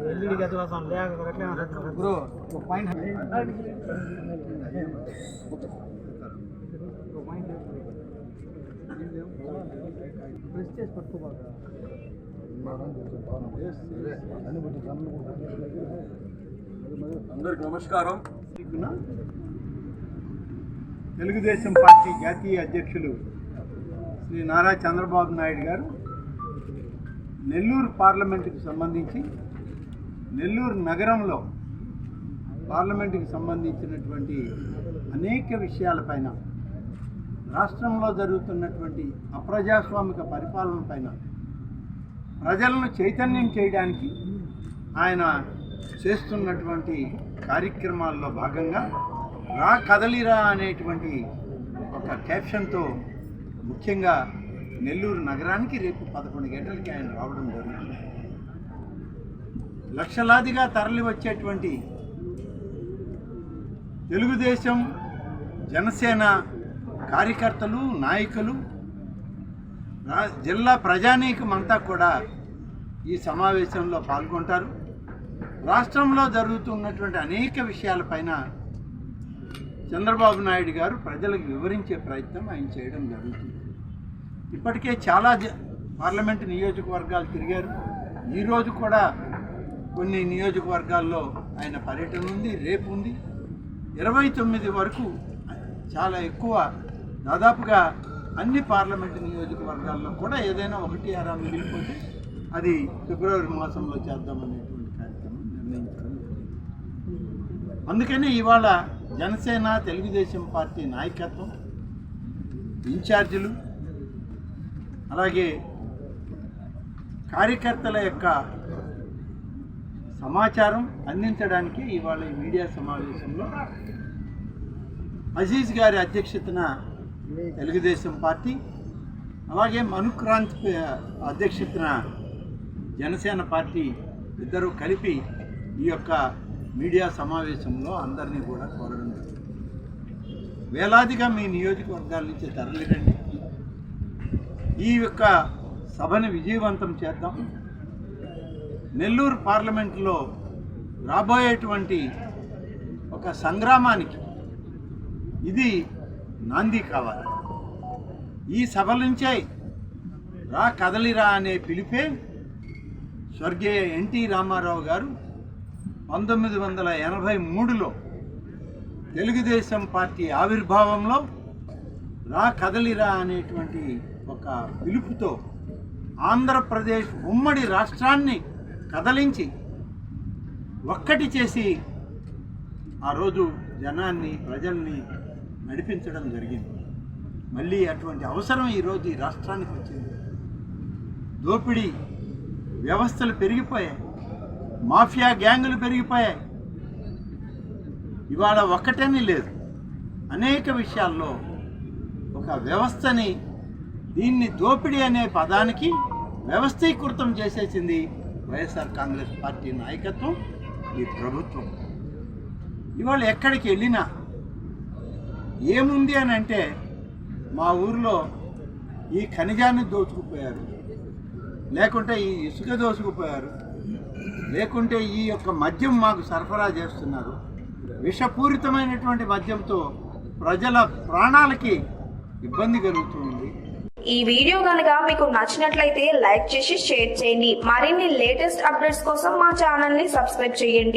LED का थोड़ा सा ले आकर रख लेना ब्रो वो पॉइंट है प्रेस्टेज పట్టుకోబాగా అందరికీ నమస్కారం. తెలుగుదేశం పార్టీ జాతీయ అధ్యక్షులు శ్రీ నారా చంద్రబాబు నాయుడు గారు నెల్లూరు పార్లమెంటుకు సంబంధించి నెల్లూరు నగరంలో పార్లమెంటుకు సంబంధించినటువంటి అనేక విషయాలపైన, రాష్ట్రంలో జరుగుతున్నటువంటి అప్రజాస్వామిక పరిపాలన పైన ప్రజలను చైతన్యం చేయడానికి ఆయన చేస్తున్నటువంటి కార్యక్రమాల్లో భాగంగా రా కదలిరా అనేటువంటి ఒక క్యాప్షన్తో ముఖ్యంగా నెల్లూరు నగరానికి రేపు 11 గంటలకి ఆయన రావడం జరుగుతుంది. లక్షలాదిగా తరలి వచ్చేటువంటి తెలుగుదేశం, జనసేన కార్యకర్తలు, నాయకులు, జిల్లా ప్రజానీకం అంతా కూడా ఈ సమావేశంలో పాల్గొంటారు. రాష్ట్రంలో జరుగుతున్నటువంటి అనేక విషయాలపైన చంద్రబాబు నాయుడు గారు ప్రజలకు వివరించే ప్రయత్నం ఆయన చేయడం జరుగుతుంది. ఇప్పటికే చాలా పార్లమెంటు నియోజకవర్గాలు తిరిగారు. ఈరోజు కూడా కొన్ని నియోజకవర్గాల్లో ఆయన పర్యటన ఉంది, రేపు ఉంది. 29 వరకు చాలా ఎక్కువ, దాదాపుగా అన్ని పార్లమెంటు నియోజకవర్గాల్లో కూడా ఏదైనా 1-6 మిగిలిపోతే అది ఫిబ్రవరి మాసంలో చేద్దామనేటువంటి కార్యక్రమం నిర్ణయించడం. అందుకని ఇవాళ జనసేన, తెలుగుదేశం పార్టీ నాయకత్వం, ఇన్ఛార్జీలు, అలాగే కార్యకర్తల యొక్క సమాచారం అందించడానికి ఇవాళ ఈ మీడియా సమావేశంలో అజీజ్ గారి అధ్యక్షతన తెలుగుదేశం పార్టీ, అలాగే మనుక్రాంత్ అధ్యక్షతన జనసేన పార్టీ ఇద్దరూ కలిపి ఈ యొక్క మీడియా సమావేశంలో అందరినీ కూడా కోరడం జరిగింది. వేలాదిగా మీ నియోజకవర్గాల నుంచి తరలిరండి, ఈ యొక్క సభను విజయవంతం చేద్దాం. నెల్లూరు పార్లమెంటులో రాబోయేటువంటి ఒక సంగ్రామానికి ఇది నాంది కావాలి. ఈ సభ నుంచే రా కదలిరా అనే పిలిపే స్వర్గీయ ఎన్టీ రామారావు గారు 1983లో తెలుగుదేశం పార్టీ ఆవిర్భావంలో రా కదలిరా అనేటువంటి ఒక పిలుపుతో ఆంధ్రప్రదేశ్ ఉమ్మడి రాష్ట్రాన్ని కదలించి ఒక్కటి చేసి ఆ రోజు జనాన్ని, ప్రజల్ని నడిపించడం జరిగింది. మళ్ళీ అటువంటి అవసరం ఈరోజు ఈ రాష్ట్రానికి వచ్చింది. దోపిడీ వ్యవస్థలు పెరిగిపోయాయి, మాఫియా గ్యాంగులు పెరిగిపోయాయి. ఇవాళ ఒక్కటని లేదు, అనేక విషయాల్లో ఒక వ్యవస్థని, దీన్ని దోపిడీ అనే పదానికి వ్యవస్థీకృతం చేసేసింది వైఎస్ఆర్ కాంగ్రెస్ పార్టీ నాయకత్వం, ఈ ప్రభుత్వం. ఇవాళ ఎక్కడికి వెళ్ళినా ఏముంది అని అంటే, మా ఊరిలో ఈ ఖనిజాన్ని దోచుకుపోయారు, లేకుంటే ఈ ఇసుక దోచుకుపోయారు, లేకుంటే ఈ యొక్క మద్యం మాకు సరఫరా చేస్తున్నారు. విషపూరితమైనటువంటి మద్యంతో ప్రజల ప్రాణాలకి ఇబ్బంది కలుగుతుంది. ఈ వీడియో కనుక మీకు నచ్చినట్లయితే లైక్ చేసి షేర్ చేయండి. మరిన్ని లేటెస్ట్ అప్డేట్స్ కోసం మా ఛానల్ ని సబ్స్క్రైబ్ చేయండి.